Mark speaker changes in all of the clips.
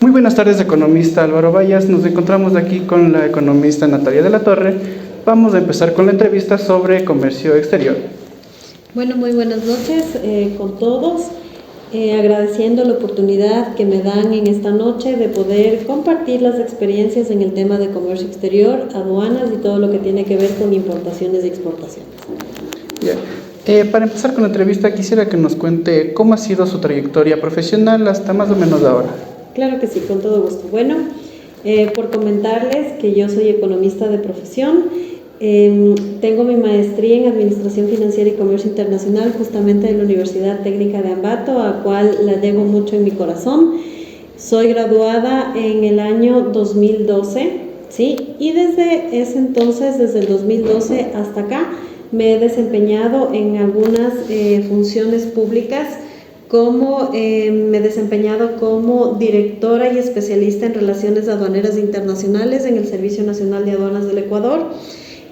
Speaker 1: Muy buenas tardes, economista Álvaro Vallas. Nos encontramos aquí con la economista Natalia de la Torre. Vamos a empezar con la entrevista sobre comercio exterior.
Speaker 2: Bueno, muy buenas noches con todos. Agradeciendo la oportunidad que me dan en esta noche de poder compartir las experiencias en el tema de comercio exterior, aduanas y todo lo que tiene que ver con importaciones y exportaciones.
Speaker 1: Para empezar con la entrevista, quisiera que nos cuente cómo ha sido su trayectoria profesional hasta más o menos ahora.
Speaker 2: Claro que sí, con todo gusto. Bueno, por comentarles que yo soy economista de profesión. Tengo mi maestría en Administración Financiera y Comercio Internacional justamente en la Universidad Técnica de Ambato, a cual la llevo mucho en mi corazón. Soy graduada en el año 2012, ¿sí? Y desde ese entonces, desde el 2012 hasta acá, me he desempeñado en algunas funciones públicas, me he desempeñado como directora y especialista en relaciones aduaneras internacionales en el Servicio Nacional de Aduanas del Ecuador.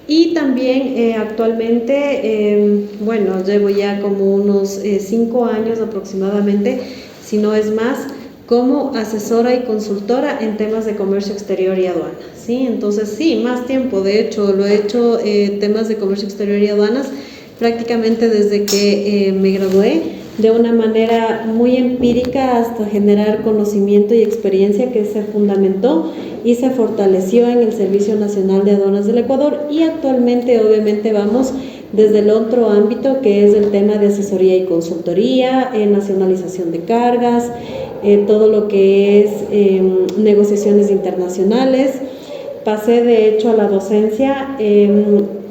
Speaker 2: Y también actualmente, llevo ya como unos 5 años aproximadamente, si no es más, como asesora y consultora en temas de comercio exterior y aduanas, ¿sí? Entonces, sí, más tiempo, de hecho, lo he hecho temas de comercio exterior y aduanas prácticamente desde que me gradué, de una manera muy empírica hasta generar conocimiento y experiencia que se fundamentó y se fortaleció en el Servicio Nacional de Aduanas del Ecuador, y actualmente obviamente vamos desde el otro ámbito que es el tema de asesoría y consultoría, nacionalización de cargas, todo lo que es negociaciones internacionales. Pasé de hecho a la docencia.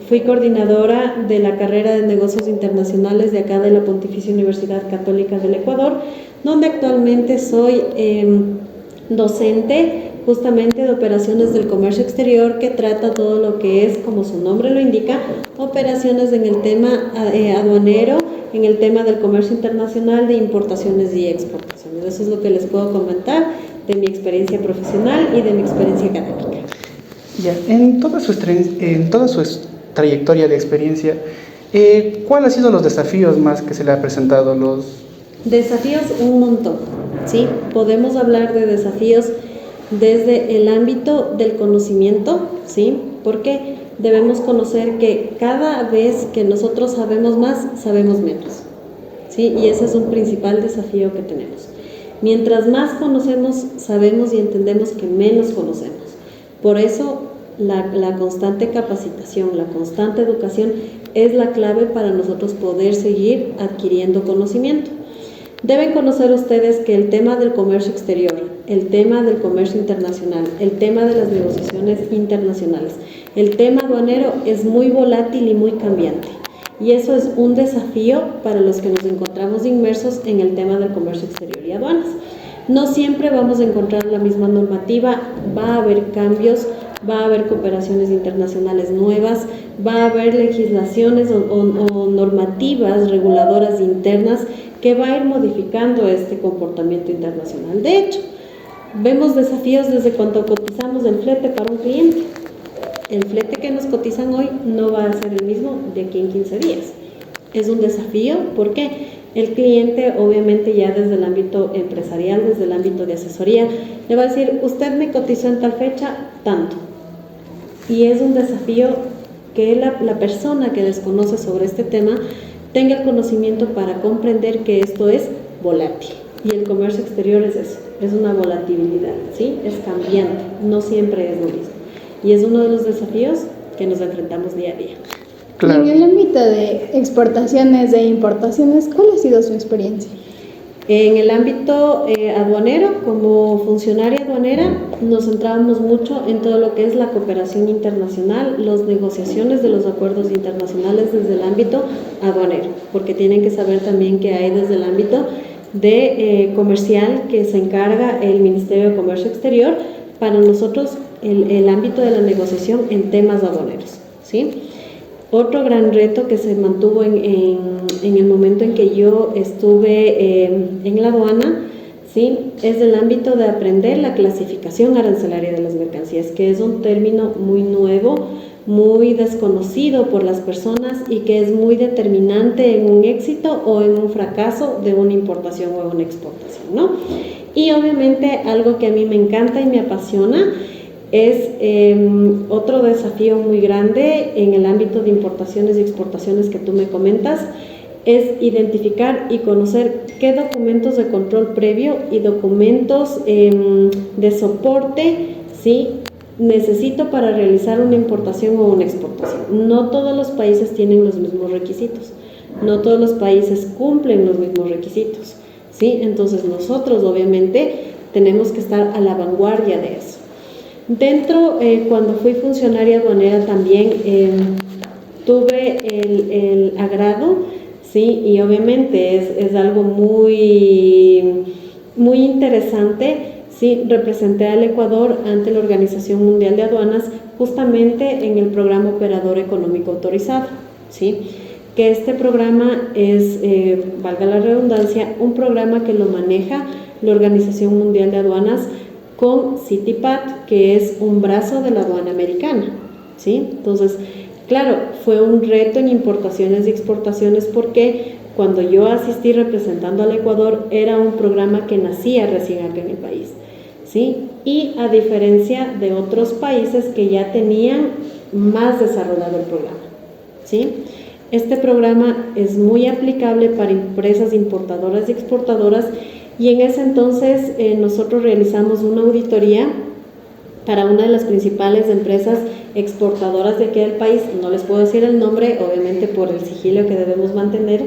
Speaker 2: Fui coordinadora de la carrera de negocios internacionales de acá de la Pontificia Universidad Católica del Ecuador, donde actualmente soy docente justamente de operaciones del comercio exterior, que trata todo lo que es, como su nombre lo indica, operaciones en el tema aduanero, en el tema del comercio internacional, de importaciones y exportaciones. Eso es lo que les puedo comentar de mi experiencia profesional y de mi experiencia académica.
Speaker 1: En toda su trayectoria de experiencia, ¿cuáles han sido los desafíos más que se le ha presentado?
Speaker 2: Desafíos, un montón, ¿sí? Podemos hablar de desafíos desde el ámbito del conocimiento, ¿sí? Porque debemos conocer que cada vez que nosotros sabemos más, sabemos menos, ¿sí? Y ese es un principal desafío que tenemos. Mientras más conocemos, sabemos y entendemos que menos conocemos. Por eso, la constante capacitación, la constante educación es la clave para nosotros poder seguir adquiriendo conocimiento. Deben conocer ustedes que el tema del comercio exterior, el tema del comercio internacional, el tema de las negociaciones internacionales, el tema aduanero es muy volátil y muy cambiante. Y eso es un desafío para los que nos encontramos inmersos en el tema del comercio exterior y aduanas. No siempre vamos a encontrar la misma normativa, va a haber cambios, va a haber cooperaciones internacionales nuevas, va a haber legislaciones o normativas reguladoras internas que va a ir modificando este comportamiento internacional. De hecho, vemos desafíos desde cuando cotizamos el flete para un cliente. El flete que nos cotizan hoy no va a ser el mismo de aquí en 15 días. Es un desafío porque el cliente, obviamente, ya desde el ámbito empresarial, desde el ámbito de asesoría, le va a decir, usted me cotizó en tal fecha, tanto. Y es un desafío que la persona que desconoce sobre este tema tenga el conocimiento para comprender que esto es volátil. Y el comercio exterior es eso, es una volatilidad, ¿sí? Es cambiante, no siempre es lo mismo. Y es uno de los desafíos que nos enfrentamos día a día.
Speaker 3: Claro. En el ámbito de exportaciones e importaciones, ¿cuál ha sido su experiencia?
Speaker 2: En el ámbito aduanero, como funcionaria aduanera, nos centrábamos mucho en todo lo que es la cooperación internacional, las negociaciones de los acuerdos internacionales desde el ámbito aduanero, porque tienen que saber también que hay desde el ámbito de comercial que se encarga el Ministerio de Comercio Exterior, para nosotros el ámbito de la negociación en temas aduaneros, ¿sí? Otro gran reto que se mantuvo en el momento en que yo estuve en la aduana, ¿sí?, es el ámbito de aprender la clasificación arancelaria de las mercancías, que es un término muy nuevo, muy desconocido por las personas y que es muy determinante en un éxito o en un fracaso de una importación o una exportación, ¿no? Y obviamente algo que a mí me encanta y me apasiona es otro desafío muy grande en el ámbito de importaciones y exportaciones que tú me comentas, es identificar y conocer qué documentos de control previo y documentos de soporte, ¿sí?, necesito para realizar una importación o una exportación. No todos los países tienen los mismos requisitos, no todos los países cumplen los mismos requisitos, ¿sí? Entonces nosotros obviamente tenemos que estar a la vanguardia de eso. Dentro, cuando fui funcionaria aduanera también tuve el agrado, sí, y obviamente es algo muy interesante, sí, representé al Ecuador ante la Organización Mundial de Aduanas justamente en el programa Operador Económico Autorizado, sí, que este programa es, valga la redundancia, un programa que lo maneja la Organización Mundial de Aduanas con CITIPAT, que es un brazo de la aduana americana, ¿sí? Entonces, claro, fue un reto en importaciones y exportaciones porque cuando yo asistí representando al Ecuador era un programa que nacía recién acá en el país, ¿sí? Y a diferencia de otros países que ya tenían más desarrollado el programa, ¿sí? Este programa es muy aplicable para empresas importadoras y exportadoras y en ese entonces nosotros realizamos una auditoría para una de las principales empresas exportadoras de aquí del país. No les puedo decir el nombre, obviamente por el sigilo que debemos mantener,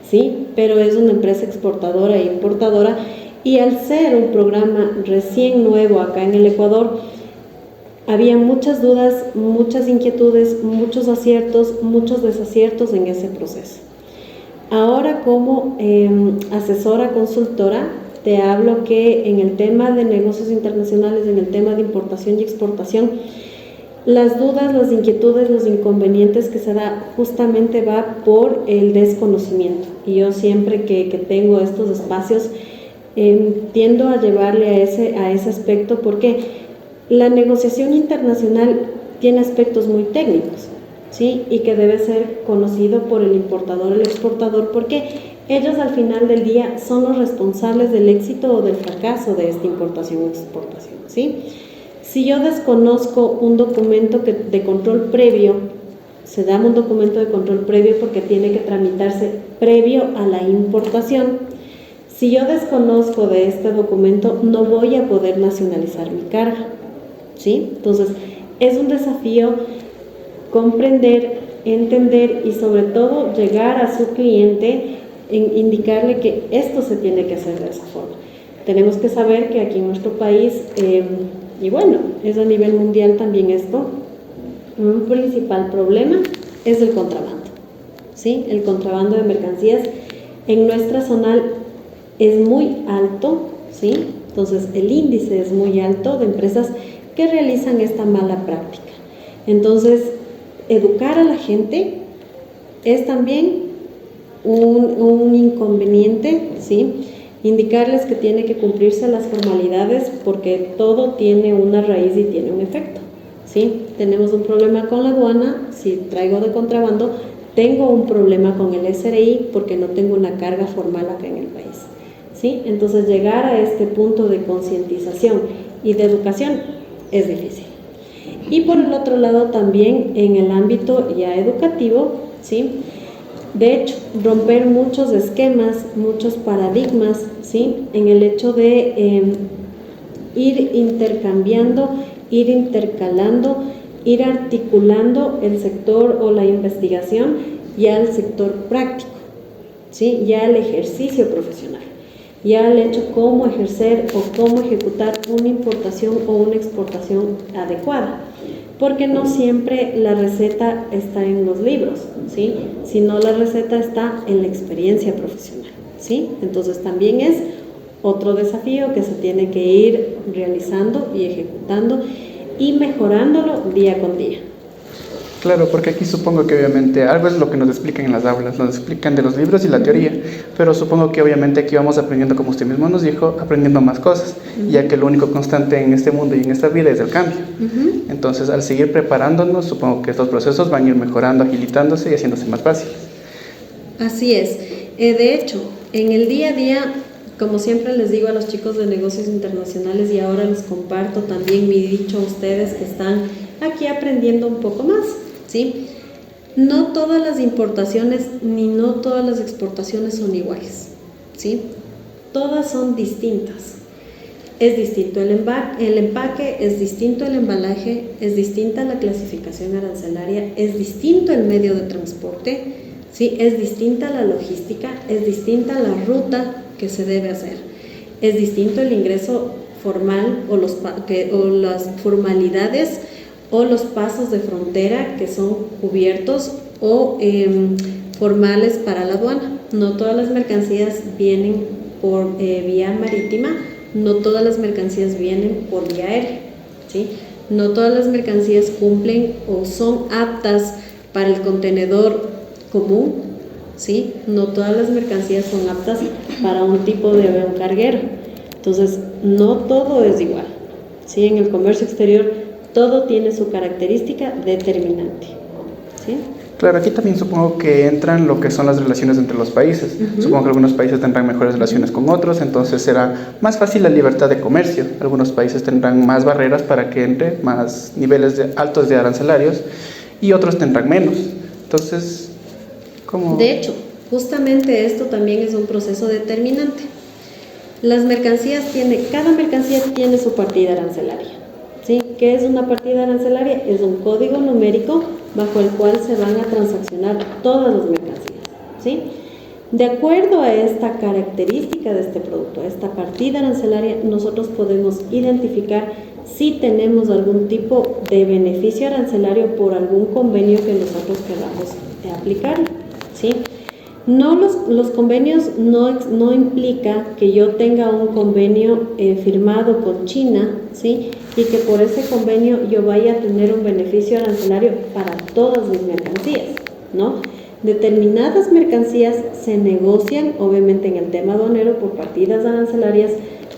Speaker 2: ¿sí? Pero es una empresa exportadora e importadora y al ser un programa recién nuevo acá en el Ecuador, había muchas dudas, muchas inquietudes, muchos aciertos, muchos desaciertos en ese proceso. Ahora como asesora consultora, te hablo que en el tema de negocios internacionales, en el tema de importación y exportación, las dudas, las inquietudes, los inconvenientes que se da justamente va por el desconocimiento. Y yo siempre que tengo estos espacios tiendo a llevarle a ese aspecto porque la negociación internacional tiene aspectos muy técnicos, ¿sí? Y que debe ser conocido por el importador, el exportador, porque ellos al final del día son los responsables del éxito o del fracaso de esta importación o exportación, ¿sí? Si yo desconozco un documento de control previo, se llama un documento de control previo porque tiene que tramitarse previo a la importación. Si yo desconozco de este documento, no voy a poder nacionalizar mi carga, ¿sí? Entonces, es un desafío comprender, entender y sobre todo llegar a su cliente en indicarle que esto se tiene que hacer de esa forma. Tenemos que saber que aquí en nuestro país, y bueno, es a nivel mundial también esto, un principal problema es el contrabando, ¿sí? El contrabando de mercancías en nuestra zona es muy alto, ¿sí? Entonces el índice es muy alto de empresas que realizan esta mala práctica. Entonces, educar a la gente es también un inconveniente, ¿sí? Indicarles que tiene que cumplirse las formalidades porque todo tiene una raíz y tiene un efecto, ¿sí? Tenemos un problema con la aduana, si traigo de contrabando, tengo un problema con el SRI porque no tengo una carga formal acá en el país, ¿sí? Entonces llegar a este punto de concientización y de educación es difícil. Y por el otro lado también en el ámbito ya educativo, ¿sí? De hecho, romper muchos esquemas, muchos paradigmas, ¿sí? En el hecho de ir intercambiando, ir intercalando, ir articulando el sector o la investigación ya al sector práctico, ¿sí? Ya al ejercicio profesional, ya al hecho cómo ejercer o cómo ejecutar una importación o una exportación adecuada. Porque no siempre la receta está en los libros, ¿sí? Sino la receta está en la experiencia profesional, ¿sí? Entonces también es otro desafío que se tiene que ir realizando y ejecutando y mejorándolo día con día.
Speaker 1: Claro, porque aquí supongo que obviamente algo es lo que nos explican en las aulas, nos explican de los libros y la teoría, pero supongo que obviamente aquí vamos aprendiendo, como usted mismo nos dijo, aprendiendo más cosas, ya que lo único constante en este mundo y en esta vida es el cambio. Entonces, al seguir preparándonos, supongo que estos procesos van a ir mejorando, agilitándose y haciéndose más fáciles.
Speaker 2: Así es. De hecho, en el día a día como siempre les digo a los chicos de negocios internacionales y ahora les comparto también mi dicho a ustedes que están aquí aprendiendo un poco más, ¿sí? No todas las importaciones ni no todas las exportaciones son iguales, ¿sí? Todas son distintas. Es distinto el empaque, es distinto el embalaje, es distinta la clasificación arancelaria, es distinto el medio de transporte, ¿sí? Es distinta la logística, es distinta la ruta que se debe hacer, es distinto el ingreso formal o las formalidades o los pasos de frontera que son cubiertos o formales para la aduana. No todas las mercancías vienen por vía marítima, no todas las mercancías vienen por vía aérea, ¿sí? No todas las mercancías cumplen o son aptas para el contenedor común, ¿sí? No todas las mercancías son aptas para un tipo de avión carguero. Entonces, no todo es igual, ¿sí? En el comercio exterior todo tiene su característica determinante, ¿sí?
Speaker 1: Claro, aquí también supongo que entran lo que son las relaciones entre los países. Supongo que algunos países tendrán mejores relaciones con otros, entonces será más fácil la libertad de comercio. Algunos países tendrán más barreras para que entre, más niveles altos de arancelarios, y otros tendrán menos. Entonces, ¿cómo?
Speaker 2: De hecho, justamente esto también es un proceso determinante. Cada mercancía tiene su partida arancelaria, ¿sí? ¿Qué es una partida arancelaria? Es un código numérico bajo el cual se van a transaccionar todas las mercancías, ¿sí? De acuerdo a esta característica de este producto, a esta partida arancelaria, nosotros podemos identificar si tenemos algún tipo de beneficio arancelario por algún convenio que nosotros queramos aplicar, ¿sí? No, los convenios no implica que yo tenga un convenio firmado con China, ¿sí? Y que por ese convenio yo vaya a tener un beneficio arancelario para todas mis mercancías, ¿no? Determinadas mercancías se negocian, obviamente en el tema aduanero, por partidas arancelarias,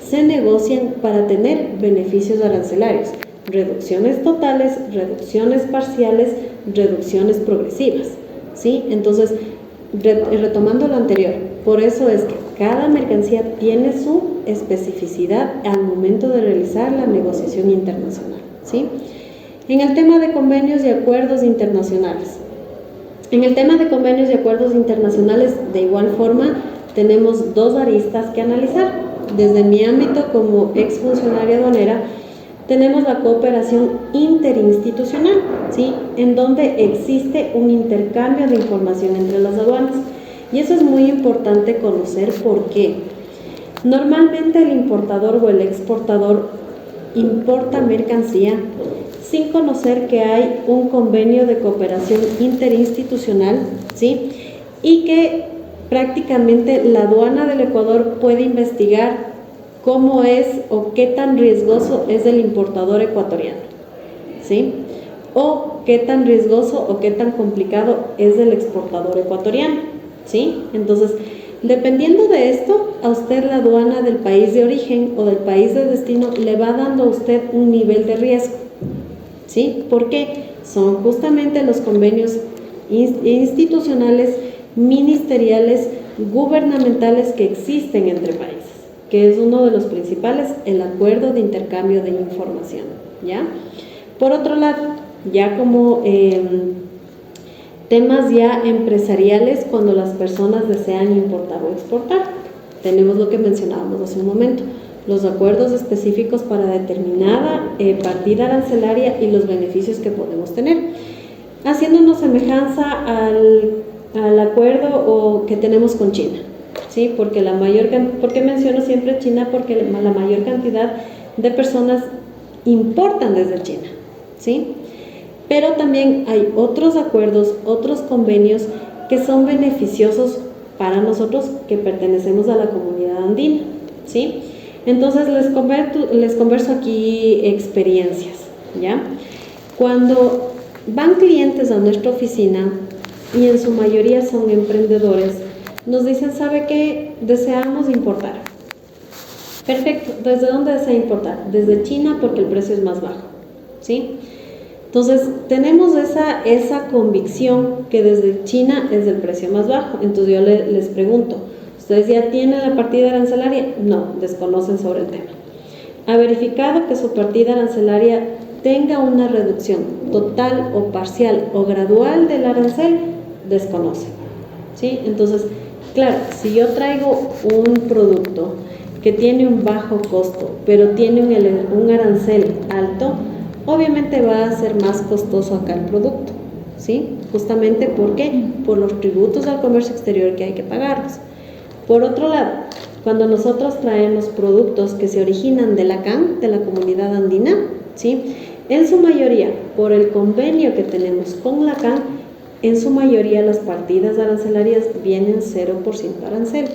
Speaker 2: se negocian para tener beneficios arancelarios, reducciones totales, reducciones parciales, reducciones progresivas, ¿sí? Entonces, retomando lo anterior, por eso es que cada mercancía tiene su especificidad al momento de realizar la negociación internacional, ¿sí? En el tema de convenios y acuerdos internacionales. En el tema de convenios y acuerdos internacionales, de igual forma, tenemos dos aristas que analizar. Desde mi ámbito como exfuncionaria aduanera, tenemos la cooperación interinstitucional, ¿sí? En donde existe un intercambio de información entre las aduanas. Y eso es muy importante conocer por qué. Normalmente el importador o el exportador importa mercancía sin conocer que hay un convenio de cooperación interinstitucional, ¿sí? Y que prácticamente la aduana del Ecuador puede investigar cómo es o qué tan riesgoso es el importador ecuatoriano, ¿sí? O qué tan riesgoso o qué tan complicado es el exportador ecuatoriano, ¿sí? Entonces, dependiendo de esto, a usted la aduana del país de origen o del país de destino le va dando a usted un nivel de riesgo, ¿sí? Porque son justamente los convenios institucionales, ministeriales, gubernamentales que existen entre países, que es uno de los principales, el acuerdo de intercambio de información, ¿ya? Por otro lado, ya como temas ya empresariales, cuando las personas desean importar o exportar, tenemos lo que mencionábamos hace un momento, los acuerdos específicos para determinada partida arancelaria y los beneficios que podemos tener, haciéndonos semejanza al acuerdo que tenemos con China, ¿sí? Porque ¿por qué menciono siempre China? Porque la mayor cantidad de personas importan desde China, ¿sí? Pero también hay otros acuerdos, otros convenios que son beneficiosos para nosotros que pertenecemos a la comunidad andina, ¿sí? Entonces les converso aquí experiencias, ¿ya? Cuando van clientes a nuestra oficina y en su mayoría son emprendedores, nos dicen, ¿sabe qué? Deseamos importar. Perfecto, ¿desde dónde desea importar? Desde China, porque el precio es más bajo, ¿sí? Entonces, tenemos esa convicción que desde China es el precio más bajo. Entonces yo les pregunto, ¿Ustedes ya tienen la partida arancelaria? No, desconocen sobre el tema. ¿Ha verificado que su partida arancelaria tenga una reducción total o parcial o gradual del arancel? Desconocen. ¿Sí? Entonces, claro, si yo traigo un producto que tiene un bajo costo, pero tiene un arancel alto, obviamente va a ser más costoso acá el producto, ¿sí? Justamente porque por los tributos al comercio exterior que hay que pagarlos. Por otro lado, cuando nosotros traemos productos que se originan de la CAN, de la Comunidad Andina, ¿sí? En su mayoría, por el convenio que tenemos con la CAN, en su mayoría las partidas arancelarias vienen 0% arancel,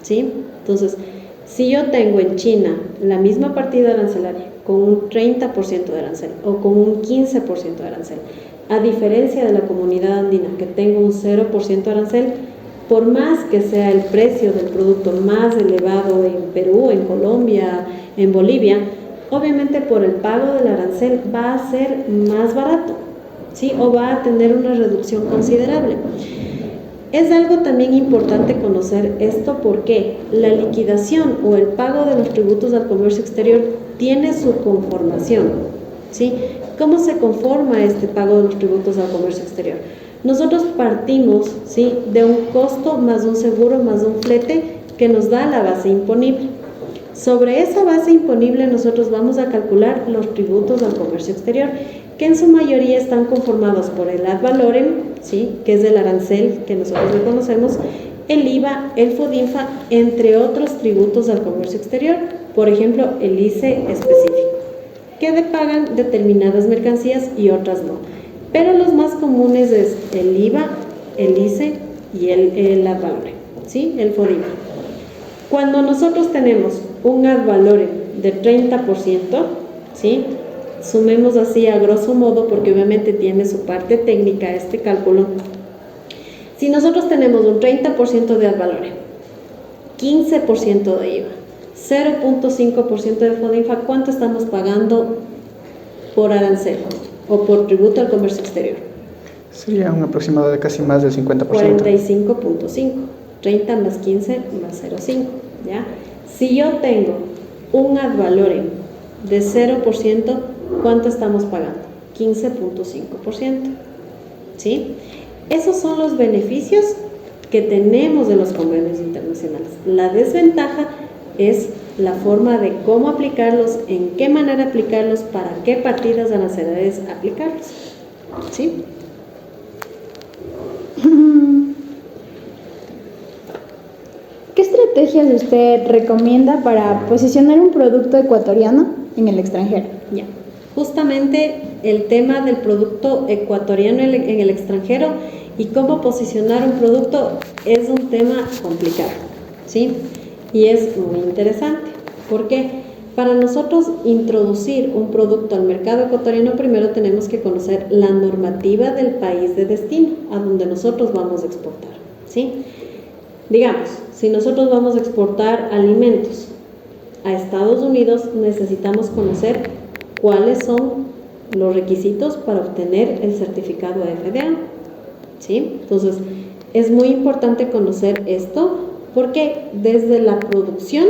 Speaker 2: ¿sí? Entonces, si yo tengo en China la misma partida arancelaria con un 30% de arancel o con un 15% de arancel, a diferencia de la Comunidad Andina que tengo un 0% de arancel, por más que sea el precio del producto más elevado en Perú, en Colombia, en Bolivia, obviamente por el pago del arancel va a ser más barato, ¿sí? O va a tener una reducción considerable. Es algo también importante conocer esto porque la liquidación o el pago de los tributos al comercio exterior tiene su conformación, ¿sí? ¿Cómo se conforma este pago de los tributos al comercio exterior? Nosotros partimos, ¿sí?, de un costo más un seguro más un flete que nos da la base imponible. Sobre esa base imponible nosotros vamos a calcular los tributos al comercio exterior, que en su mayoría están conformados por el ad valorem, ¿sí?, que es el arancel que nosotros le conocemos, el IVA, el FODINFA, entre otros tributos al comercio exterior, por ejemplo, el ICE específico, que pagan determinadas mercancías y otras no. Pero los más comunes es el IVA, el ICE y el ad valorem, ¿sí?, el FODINFA. Cuando nosotros tenemos un ad valorem de 30%, ¿sí?, sumemos así a grosso modo, porque obviamente tiene su parte técnica este cálculo. Si nosotros tenemos un 30% de ad valorem, 15% de IVA, 0.5% de FODINFA, ¿cuánto estamos pagando por arancel o por tributo al comercio exterior?
Speaker 1: Sería un aproximado de casi más del 50%.
Speaker 2: 45.5, 30 más 15 más 0.5, ¿ya? Si yo tengo un ad valorem de 0%, ¿cuánto estamos pagando? 15.5%, ¿sí? Esos son los beneficios que tenemos de los convenios internacionales. La desventaja es la forma de cómo aplicarlos, en qué manera aplicarlos, para qué partidas arancelarias aplicarlos, ¿sí?
Speaker 3: ¿Qué estrategias usted recomienda para posicionar un producto ecuatoriano en el extranjero?
Speaker 2: Ya, justamente el tema del producto ecuatoriano en el extranjero y cómo posicionar un producto es un tema complicado, ¿sí? Y es muy interesante, porque para nosotros introducir un producto al mercado ecuatoriano, primero tenemos que conocer la normativa del país de destino, a donde nosotros vamos a exportar, ¿sí? Digamos, si nosotros vamos a exportar alimentos a Estados Unidos, necesitamos conocer cuáles son los requisitos para obtener el certificado FDA, ¿sí? Entonces, es muy importante conocer esto, porque desde la producción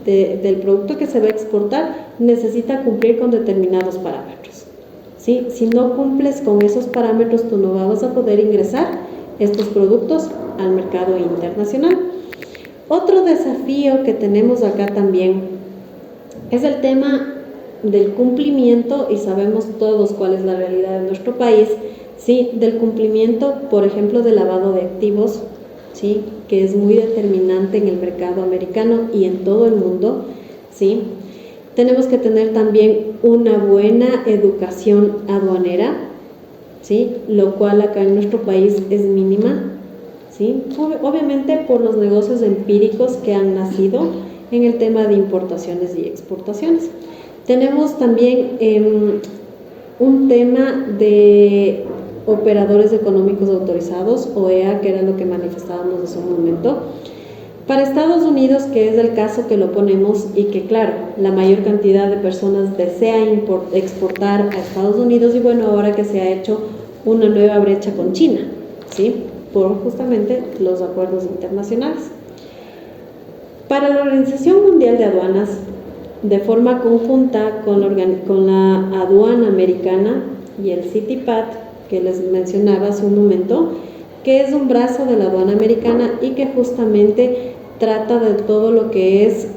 Speaker 2: del producto que se va a exportar necesita cumplir con determinados parámetros, ¿sí? Si no cumples con esos parámetros, tú no vas a poder ingresar estos productos al mercado internacional. Otro desafío que tenemos acá también es el tema del cumplimiento, y sabemos todos cuál es la realidad de nuestro país, ¿sí?, del cumplimiento, por ejemplo, del lavado de activos, ¿sí?, que es muy determinante en el mercado americano y en todo el mundo, ¿sí? Tenemos que tener también una buena educación aduanera, ¿sí?, lo cual acá en nuestro país es mínima, ¿sí? Obviamente por los negocios empíricos que han nacido en el tema de importaciones y exportaciones. Tenemos también un tema de operadores económicos autorizados, OEA, que era lo que manifestábamos hace un momento. Para Estados Unidos, que es el caso que lo ponemos y que, claro, la mayor cantidad de personas desea exportar a Estados Unidos, y bueno, ahora que se ha hecho una nueva brecha con China, ¿sí?, por justamente los acuerdos internacionales. Para la Organización Mundial de Aduanas, de forma conjunta con la aduana americana y el CITIPAT, que les mencionaba hace un momento, que es un brazo de la aduana americana y que justamente trata de todo lo que es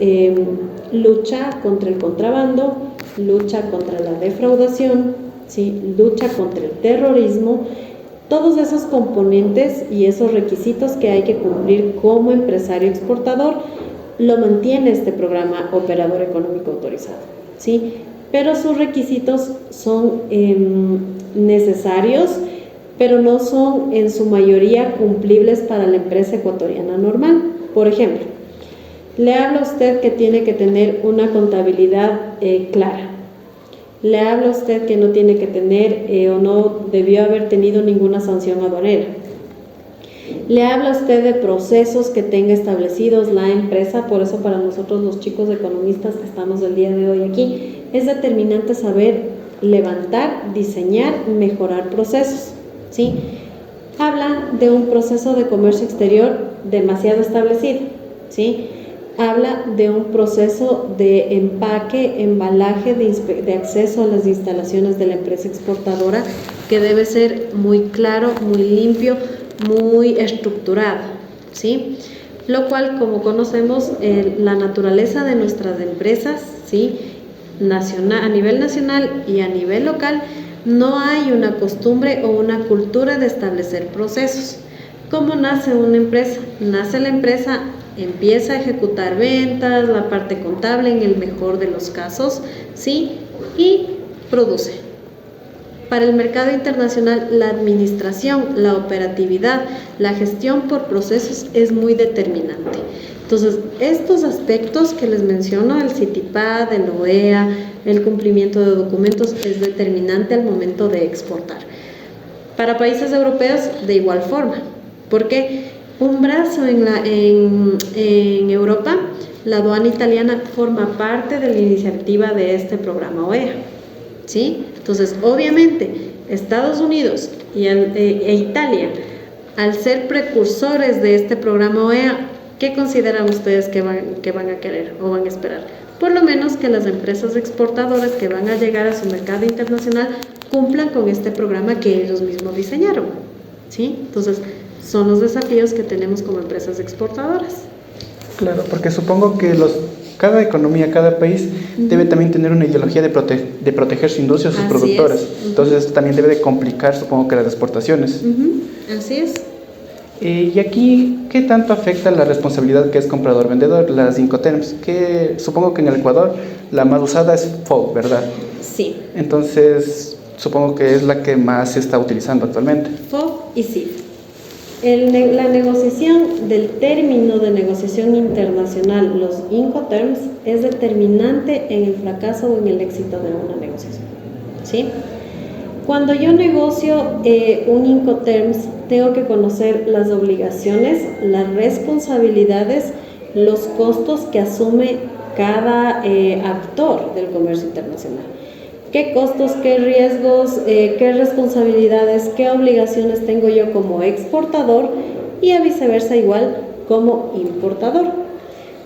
Speaker 2: lucha contra el contrabando, lucha contra la defraudación, ¿sí? Lucha contra el terrorismo, todos esos componentes y esos requisitos que hay que cumplir como empresario exportador, lo mantiene este programa operador económico autorizado, ¿sí? Pero sus requisitos son necesarios, pero no son en su mayoría cumplibles para la empresa ecuatoriana normal. Por ejemplo, le habla a usted que tiene que tener una contabilidad clara. Le habla a usted que no tiene que tener o no debió haber tenido ninguna sanción aduanera. Le habla a usted de procesos que tenga establecidos la empresa. Por eso para nosotros los chicos economistas que estamos el día de hoy aquí, es determinante saber levantar, diseñar, mejorar procesos, ¿sí? Habla de un proceso de comercio exterior demasiado establecido, ¿sí? Habla de un proceso de empaque, embalaje, de acceso a las instalaciones de la empresa exportadora que debe ser muy claro, muy limpio, muy estructurado, ¿sí? Lo cual, como conocemos, la naturaleza de nuestras empresas, ¿sí? A nivel nacional y a nivel local, no hay una costumbre o una cultura de establecer procesos. ¿Cómo nace una empresa? Nace la empresa, empieza a ejecutar ventas, la parte contable en el mejor de los casos, ¿sí? Y produce. Para el mercado internacional, la administración, la operatividad, la gestión por procesos es muy determinante. Entonces, estos aspectos que les menciono, el CITIPAD, el OEA, el cumplimiento de documentos, es determinante al momento de exportar. Para países europeos, de igual forma, porque un brazo en Europa, la aduana italiana forma parte de la iniciativa de este programa OEA, ¿sí? Entonces, obviamente, Estados Unidos e Italia, al ser precursores de este programa OEA, ¿qué consideran ustedes que van a querer o van a esperar? Por lo menos que las empresas exportadoras que van a llegar a su mercado internacional cumplan con este programa que ellos mismos diseñaron, ¿sí? Entonces, son los desafíos que tenemos como empresas exportadoras.
Speaker 1: Claro, porque supongo que cada economía, cada país debe también tener una ideología de proteger su industria, sus productores. Entonces también debe de complicar, supongo que las exportaciones.
Speaker 2: Así es.
Speaker 1: Y aquí, ¿qué tanto afecta la responsabilidad que es comprador-vendedor, las Incoterms? Que supongo que en el Ecuador la más usada es FOB, ¿verdad?
Speaker 2: Sí.
Speaker 1: Entonces, supongo que es la que más se está utilizando actualmente.
Speaker 2: FOB y CIF. La negociación del término de negociación internacional, los Incoterms, es determinante en el fracaso o en el éxito de una negociación, ¿sí? Cuando yo negocio un Incoterms, tengo que conocer las obligaciones, las responsabilidades, los costos que asume cada actor del comercio internacional. ¿Qué costos, qué riesgos, qué responsabilidades, qué obligaciones tengo yo como exportador y a viceversa igual como importador?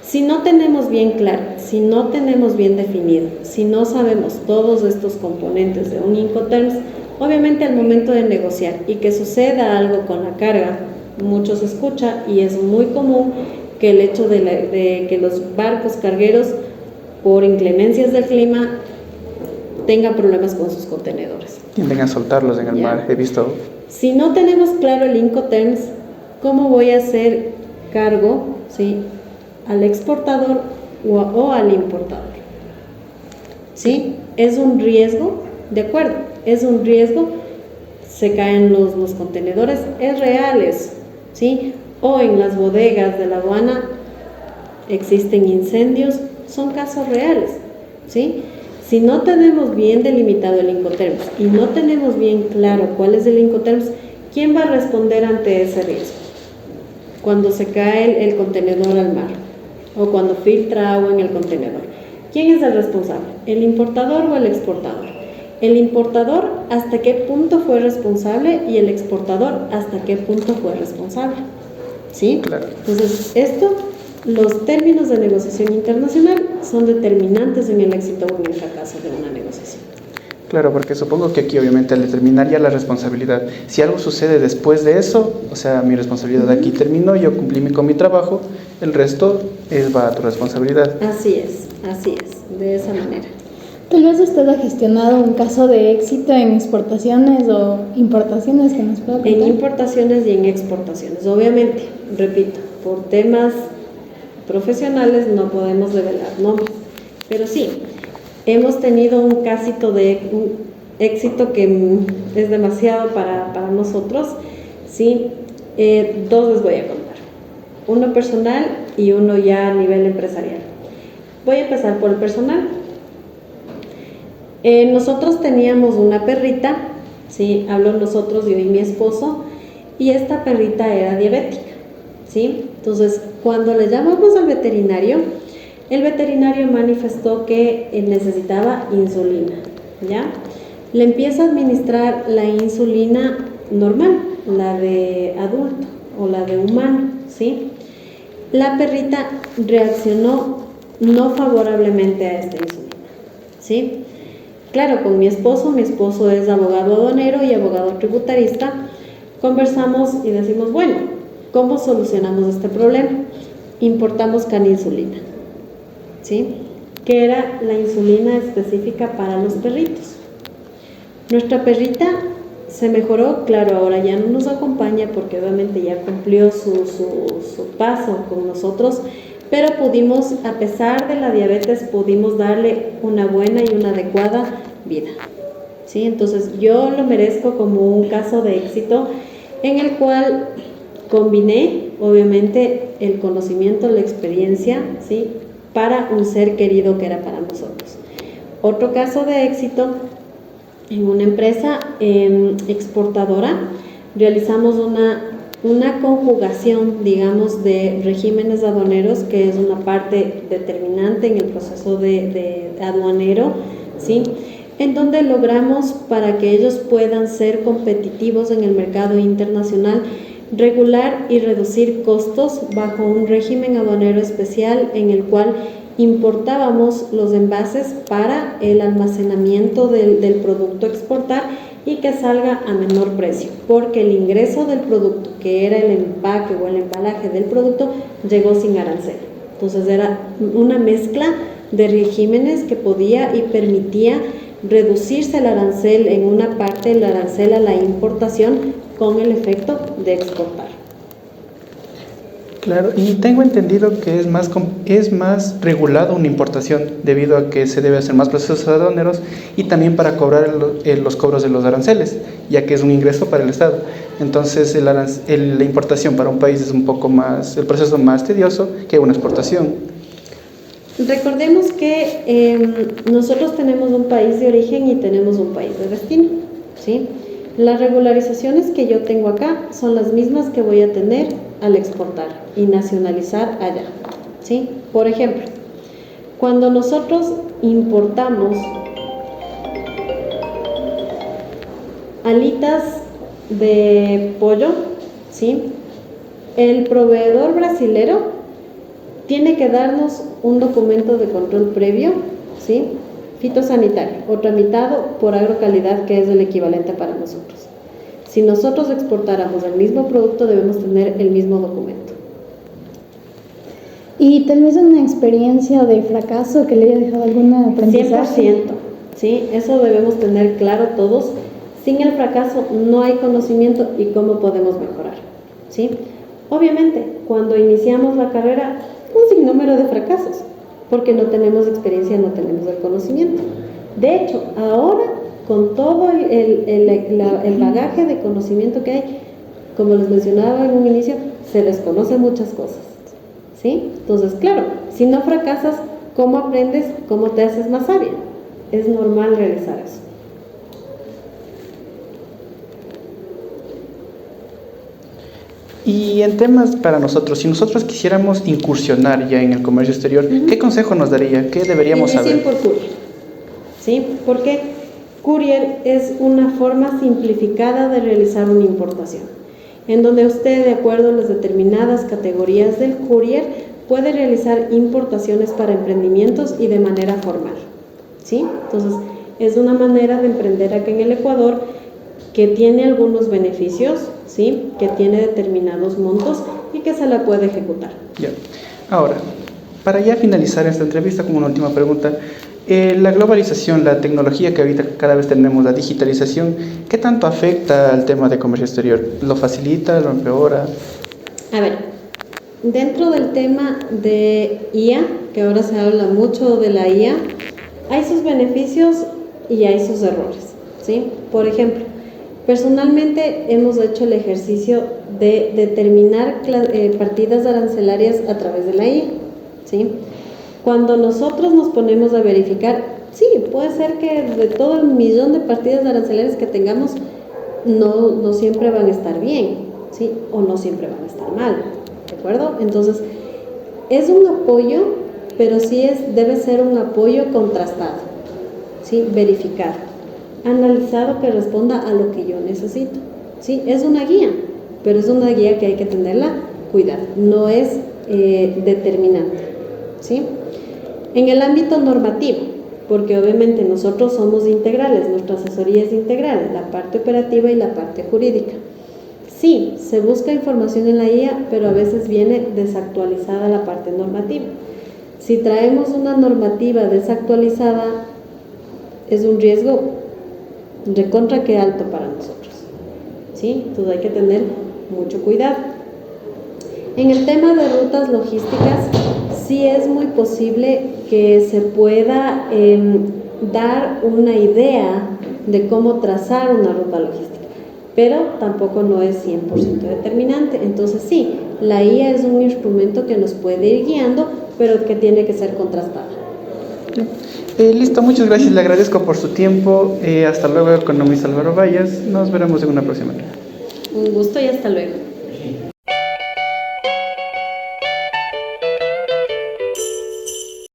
Speaker 2: Si no tenemos bien claro, si no tenemos bien definido, si no sabemos todos estos componentes de un Incoterms, obviamente al momento de negociar y que suceda algo con la carga, mucho se escucha y es muy común que el hecho de que los barcos cargueros, por inclemencias del clima, tengan problemas con sus contenedores.
Speaker 1: Tienden a soltarlos en el mar, he visto.
Speaker 2: Si no tenemos claro el Incoterms, ¿cómo voy a hacer cargo, ¿sí?, al exportador o al importador? ¿Sí? Es un riesgo, de acuerdo, es un riesgo, se caen los contenedores, es real eso, ¿sí? O en las bodegas de la aduana existen incendios, son casos reales, ¿sí? Si no tenemos bien delimitado el Incoterms y no tenemos bien claro cuál es el Incoterms, ¿quién va a responder ante ese riesgo? Cuando se cae el contenedor al mar o cuando filtra agua en el contenedor, ¿quién es el responsable? ¿El importador o el exportador? El importador, ¿hasta qué punto fue responsable? Y el exportador, ¿hasta qué punto fue responsable? ¿Sí?
Speaker 1: Claro.
Speaker 2: Entonces, esto los términos de negociación internacional son determinantes en el éxito o en el fracaso de una negociación.
Speaker 1: Claro, porque supongo que aquí obviamente al determinar ya la responsabilidad, si algo sucede después de eso, o sea, mi responsabilidad aquí terminó, yo cumplí con mi trabajo, el resto va a tu responsabilidad.
Speaker 2: Así es, de esa manera.
Speaker 3: Tal vez usted ha gestionado un caso de éxito en exportaciones o importaciones que nos pueda contar.
Speaker 2: En importaciones y en exportaciones. Obviamente, repito, por temas profesionales no podemos revelar nombres, pero sí, hemos tenido un éxito que es demasiado para nosotros, ¿sí? Dos les voy a contar, uno personal y uno ya a nivel empresarial. Voy a empezar por el personal. Nosotros teníamos una perrita, ¿sí? Hablo nosotros, yo y mi esposo, y esta perrita era diabética, ¿sí? Entonces, cuando le llamamos al veterinario, el veterinario manifestó que necesitaba insulina, ¿ya? Le empieza a administrar la insulina normal, la de adulto o la de humano, ¿sí? La perrita reaccionó no favorablemente a esta insulina, ¿sí? Claro, con mi esposo es abogado aduanero y abogado tributarista, conversamos y decimos, bueno, ¿cómo solucionamos este problema? Importamos caninsulina, ¿sí? Que era la insulina específica para los perritos. Nuestra perrita se mejoró, claro, ahora ya no nos acompaña porque obviamente ya cumplió su paso con nosotros, pero pudimos, a pesar de la diabetes, pudimos darle una buena y una adecuada vida, ¿sí? Entonces yo lo merezco como un caso de éxito en el cual combiné, obviamente, el conocimiento, la experiencia, ¿sí? Para un ser querido que era para nosotros. Otro caso de éxito, en una empresa exportadora, realizamos una conjugación, digamos, de regímenes aduaneros, que es una parte determinante en el proceso de aduanero, ¿sí? En donde logramos, para que ellos puedan ser competitivos en el mercado internacional, regular y reducir costos bajo un régimen aduanero especial en el cual importábamos los envases para el almacenamiento del producto a exportar y que salga a menor precio, porque el ingreso del producto, que era el empaque o el embalaje del producto, llegó sin arancel. Entonces era una mezcla de regímenes que podía y permitía reducirse el arancel en una parte, el arancel a la importación, con el efecto de exportar.
Speaker 1: Claro, y tengo entendido que es más regulado una importación debido a que se debe hacer más procesos aduaneros y también para cobrar los cobros de los aranceles, ya que es un ingreso para el Estado. Entonces la importación para un país es un poco más, el proceso más tedioso que una exportación.
Speaker 2: Recordemos que nosotros tenemos un país de origen y tenemos un país de destino, ¿sí? Las regularizaciones que yo tengo acá son las mismas que voy a tener al exportar y nacionalizar allá, ¿sí? Por ejemplo, cuando nosotros importamos alitas de pollo, ¿sí? El proveedor brasilero tiene que darnos un documento de control previo, ¿sí? Fitosanitario o tramitado por Agrocalidad, que es el equivalente para nosotros. Si nosotros exportáramos el mismo producto, debemos tener el mismo documento.
Speaker 3: Y tal vez una experiencia de fracaso que le haya dejado alguna aprendizaje.
Speaker 2: 100%, ¿sí? Eso debemos tener claro todos. Sin el fracaso no hay conocimiento y cómo podemos mejorar, ¿sí? Obviamente, cuando iniciamos la carrera, un sinnúmero de fracasos, porque no tenemos experiencia, no tenemos el conocimiento. De hecho, ahora, con todo el bagaje de conocimiento que hay, como les mencionaba en un inicio, se desconocen muchas cosas, ¿sí? Entonces, claro, si no fracasas, ¿cómo aprendes? ¿Cómo te haces más sabia? Es normal realizar eso.
Speaker 1: Y en temas para nosotros, si nosotros quisiéramos incursionar ya en el comercio exterior, ¿qué consejo nos daría? ¿Qué deberíamos saber?
Speaker 2: Inicien por courier, ¿sí? Porque courier es una forma simplificada de realizar una importación, en donde usted, de acuerdo a las determinadas categorías del courier, puede realizar importaciones para emprendimientos y de manera formal, ¿sí? Entonces, es una manera de emprender acá en el Ecuador que tiene algunos beneficios, ¿sí? Que tiene determinados montos y que se la puede ejecutar.
Speaker 1: Ya. Ahora, para ya finalizar esta entrevista, como una última pregunta, la globalización, la tecnología que ahorita cada vez tenemos, la digitalización, ¿qué tanto afecta al tema de comercio exterior? ¿Lo facilita, lo empeora?
Speaker 2: A ver, dentro del tema de IA, que ahora se habla mucho de la IA, hay sus beneficios y hay sus errores, ¿sí? Por ejemplo, personalmente hemos hecho el ejercicio de determinar partidas arancelarias a través de la IA, ¿sí? Cuando nosotros nos ponemos a verificar, sí, puede ser que de todo el millón de partidas arancelarias que tengamos, no siempre van a estar bien, ¿sí? O no siempre van a estar mal, ¿de acuerdo? Entonces, es un apoyo, pero sí debe ser un apoyo contrastado, ¿sí? Verificado, analizado, que responda a lo que yo necesito, ¿sí? Es una guía, pero es una guía que hay que tenerla cuidado, no es determinante, ¿sí? En el ámbito normativo, porque obviamente nosotros somos integrales, nuestra asesoría es integral, la parte operativa y la parte jurídica. Sí, se busca información en la IA, pero a veces viene desactualizada la parte normativa. Si traemos una normativa desactualizada, es un riesgo recontra que alto para nosotros, ¿sí? Entonces hay que tener mucho cuidado. En el tema de rutas logísticas, sí es muy posible que se pueda dar una idea de cómo trazar una ruta logística, pero tampoco no es 100% determinante. Entonces sí, la IA es un instrumento que nos puede ir guiando, pero que tiene que ser contrastada.
Speaker 1: Listo, muchas gracias, le agradezco por su tiempo. Hasta luego, economista Álvaro Vallas. Nos veremos en una próxima.
Speaker 2: Un gusto y hasta luego.